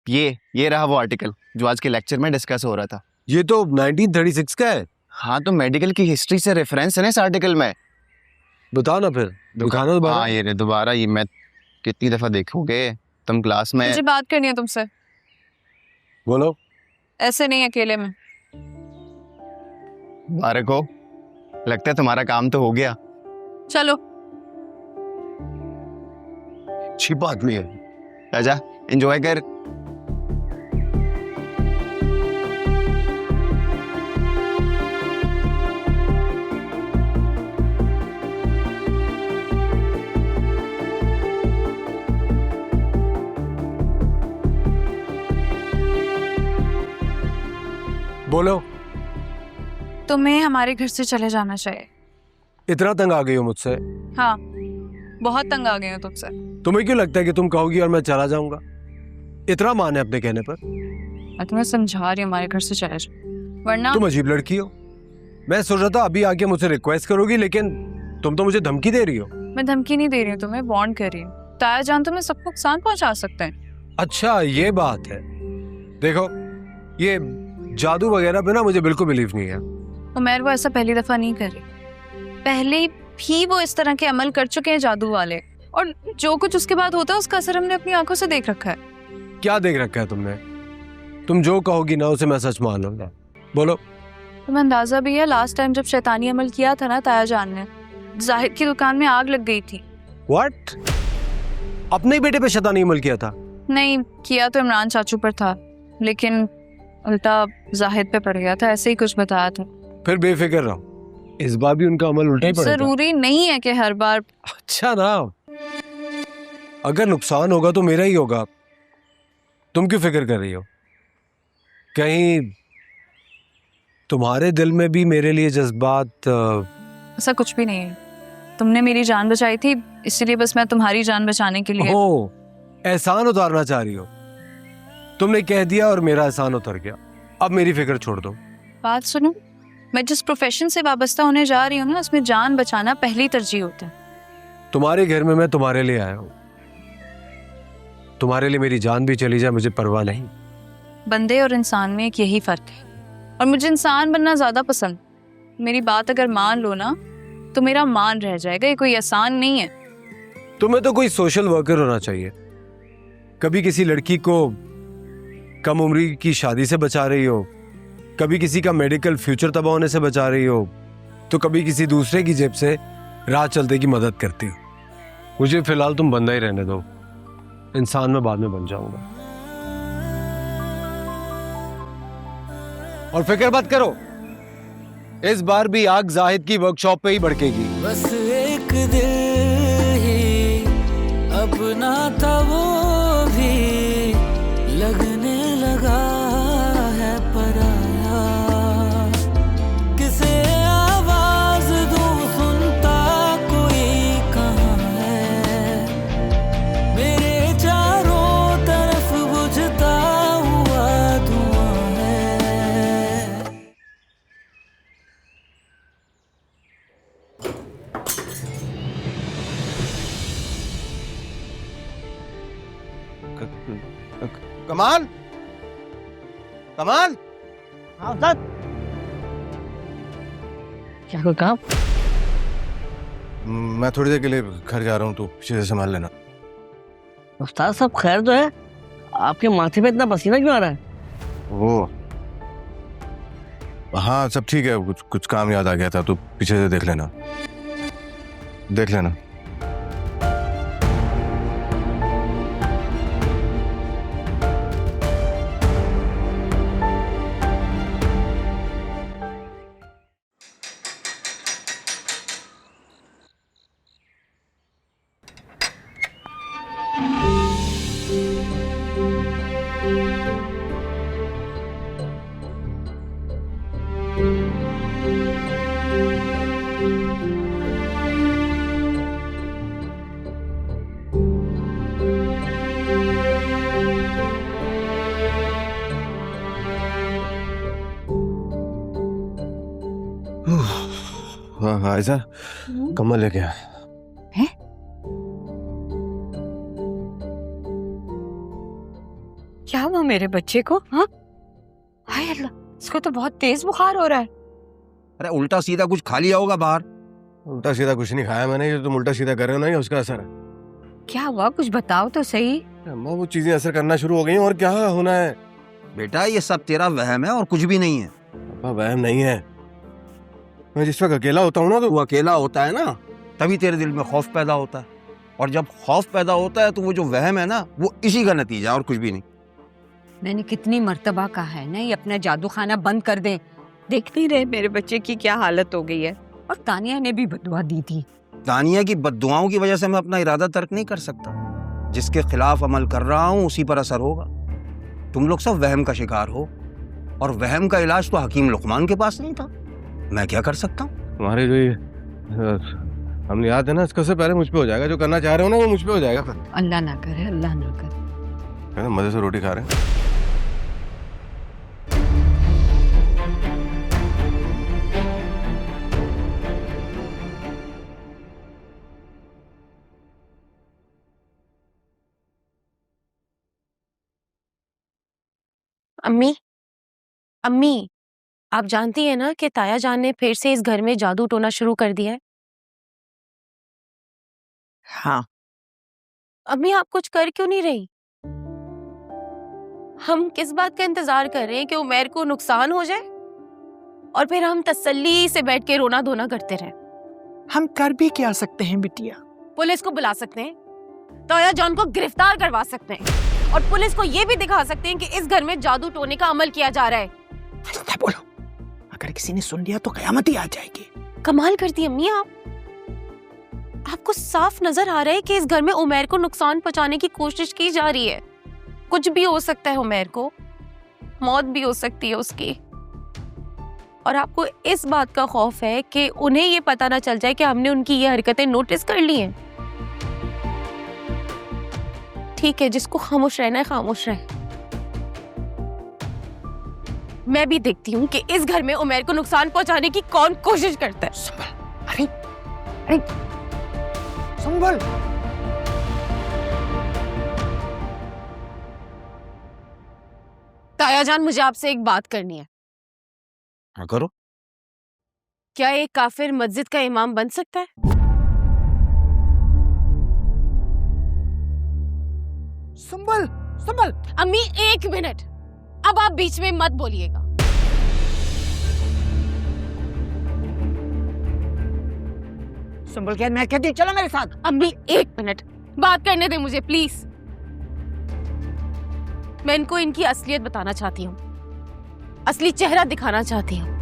ये रहा वो आर्टिकल जो आज के लेक्चर में डिस्कस हो रहा था। ये तो 1936 का है। हाँ तो मेडिकल की हिस्ट्री से रेफरेंस है ना इस आर्टिकल में। बताओ ना फिर, दिखाना दोबारा। हाँ ये दोबारा, ये मैं कितनी दफा देखोगे तुम क्लास में। मुझे बात करनी है तुमसे। बोलो। ऐसे नहीं, अकेले में। मुबारक हो, लगता है तुम्हारा काम तो हो गया। चलो। अच्छी बात नहीं है। राजा एंजॉय कर। बोलो। तुम्हें हमारे घर से चले जाना चाहिए। इतना तंग आ गई हो मुझसे? हाँ, बहुत तंग आ गई हूँ तुमसे। तुम्हें क्यों लगता है कि तुम कहोगी और मैं चला जाऊंगा? इतना मान है अपने कहने पर? मैं तुम्हें समझा रही हूँ, हमारे घर से चले जाओ, वरना तुम अजीब लड़की हो। मैं सोच रहा था अभी आके मुझसे रिक्वेस्ट करोगी, लेकिन तुम तो मुझे धमकी दे रही हो। मैं धमकी नहीं दे रही हूँ, तुम्हें वार्न कर रही हूँ। ताया जान तुम्हें सबको नुकसान पहुंचा सकते हैं। अच्छा ये बात है। देखो ये जादू वगैरह पे ना मुझे बिल्कुल बिलीव नहीं है। उमर वो ऐसा पहली दफा नहीं कर रही, पहले भी वो इस तरह के अमल कर चुके हैं जादू वाले, और जो कुछ उसके बाद होता है उसका असर हमने अपनी आंखों से देख रखा है। क्या देख रखा है तुमने? तुम जो कहोगी ना उसे मैं सच मान लूंगा। बोलो। तुम्हें अंदाजा भी है लास्ट टाइम जब शैतानी अमल किया था ना ताया जान ने, जाहिद की दुकान में आग लग गई थी। व्हाट? अपने ही बेटे पे शैतानी अमल किया था? नहीं किया तो इमरान चाचू पर था, लेकिन उल्टा जाहिद पे पड़ गया था, ऐसे ही कुछ बताया था। फिर बेफिक्र रहो, इस बार भी उनका अमल उल्टा ही पड़ेगा। जरूरी नहीं है कि हर बार। अच्छा ना, अगर नुकसान होगा तो मेरा ही होगा। तुम क्यों फिक्र कर रही हो? कहीं तुम्हारे दिल में भी मेरे लिए जज्बात? ऐसा कुछ भी नहीं है। तुमने मेरी जान बचाई थी, इसलिए बस मैं तुम्हारी जान बचाने के लिए। ओ, एहसान उतारना चाह रही हो? तुमने कह दिया और मेरा एहसान उतर गया। अब मेरी फिक्र छोड़ दो। बात सुनो, मैं जिस प्रोफेशन से वाबस्ता होने जा रही हूँ ना, उसमें जान बचाना पहली तरजीह होता है। तुम्हारे घर में मैं तुम्हारे लिए आया हूँ। तुम्हारे लिए मेरी जान भी चली जाए मुझे परवाह नहीं। बंदे और इंसान में एक यही फर्क है, और मुझे इंसान बनना ज्यादा पसंद। मेरी बात अगर मान लो ना तो मेरा मान रह जाएगा, ये कोई आसान नहीं है। तुम्हें तो कोई सोशल वर्कर होना चाहिए। कभी किसी लड़की को कम उम्र की शादी से बचा रही हो, कभी किसी का मेडिकल फ्यूचर तबाह होने से बचा रही हो, तो कभी किसी दूसरे की जेब से राह चलते की मदद करती हो। मुझे फिलहाल तुम बंदा ही रहने दो, इंसान में बाद में बन जाऊंगा। और फिक्र मत करो, इस बार भी आग जाहिद की वर्कशॉप पे ही भड़केगी। बस एक दिल ही अपना था, वो भी लगने लगा है पराया। किसे आवाज दूं सुनता कोई कहाँ है, मेरे चारों तरफ बुझता हुआ धुआं है। कमाल, कमाल। हाँ उस्ताद, क्या कोई काम? मैं थोड़ी देर के लिए घर जा रहा हूँ, तो पीछे से संभाल लेना। उस्ताद सब खैर तो है, आपके माथे पे इतना पसीना क्यों आ रहा है? वो हाँ सब ठीक है, कुछ कुछ काम याद आ गया था, तो पीछे से देख लेना, देख लेना। हाँ ऐसा कमल लेके आया। क्या हुआ? हुआ मेरे बच्चे को? हाँ, हाय अल्लाह, इसको तो बहुत तेज बुखार हो रहा है। अरे उल्टा सीधा कुछ खा लिया होगा बाहर। उल्टा सीधा कुछ नहीं खाया मैंने, ये तुम उल्टा सीधा कर रहे हो ना, ये उसका असर है। क्या हुआ, कुछ बताओ तो सही। अम्मा वो चीजें असर करना शुरू हो गई हैं, और क्या होना है? बेटा ये सब तेरा वहम है और कुछ भी नहीं है। अब्बा वहम नहीं है, मैं जिस वक्त अकेला होता हूँ ना तो तू अकेला होता है ना, तभी तेरे दिल में खौफ पैदा होता है, और जब खौफ पैदा होता है तो वो जो वहम है ना, वो इसी का नतीजा और कुछ भी नहीं। मैंने कितनी मर्तबा कहा है ना, ये अपना जादू खाना बंद कर दें। देख नहीं रहे मेरे बच्चे की क्या हालत हो गई है। और तानिया ने भी बदुआ दी थी। तानिया की बद्दुआओं की वजह से मैं अपना इरादा तर्क नहीं कर सकता। जिसके खिलाफ अमल कर रहा हूँ उसी पर असर होगा। तुम लोग सब वहम का शिकार हो, और वहम का इलाज तो हकीम लुकमान के पास नहीं था। मैं क्या कर सकता हूँ? तुम्हारे जो ये हम याद है ना, इसका से पहले मुझ पे हो जाएगा। जो करना चाह रहे हो ना वो मुझ पे हो जाएगा फिर। अल्लाह ना करे, अल्लाह ना करे। कहते मजे से रोटी खा रहे हैं। अम्मी, अम्मी, आप जानती हैं ना कि ताया जान ने फिर से इस घर में जादू टोना शुरू कर दिया है। हाँ, अम्मी आप कुछ कर क्यों नहीं रही? हम किस बात का इंतजार कर रहे हैं कि उमैर को नुकसान हो जाए और फिर हम तसल्ली से बैठ के रोना धोना करते रहे? हम कर भी क्या सकते हैं बिटिया? पुलिस को बुला सकते हैं, ताया जान को गिरफ्तार करवा सकते हैं, और पुलिस को ये भी दिखा सकते हैं कि इस घर में जादू टोने का अमल किया जा रहा है। ना बोलो, अगर किसी ने सुन लिया तो कयामत ही आ जाएगी। कमाल करती अम्मी आप। आपको साफ नजर आ रहा है कि इस घर में उमैर को नुकसान पहुंचाने की कोशिश की जा रही है। कुछ भी हो सकता है उमैर को, मौत भी हो सकती है उसकी। और आपको इस बात का खौफ है कि उन्हें ये पता ना चल जाए कि हमने उनकी ये हरकतें नोटिस कर ली हैं। ठीक है, जिसको खामोश रहना है खामोश रहे। मैं भी देखती हूँ कि इस घर में उमैर को नुकसान पहुंचाने की कौन कोशिश करता है। संभल, अरे संभल। ताया जान, मुझे आपसे एक बात करनी है। हाँ करो। क्या एक काफिर मस्जिद का इमाम बन सकता है? संभल, संभल। अम्मी 1 मिनट, अब आप बीच में मत बोलिएगा। संभल क्या, मैं कहती हूँ चलो मेरे साथ। अम्मी 1 मिनट बात करने दे मुझे प्लीज। मैं इनको इनकी असलियत बताना चाहती हूँ, असली चेहरा दिखाना चाहती हूँ।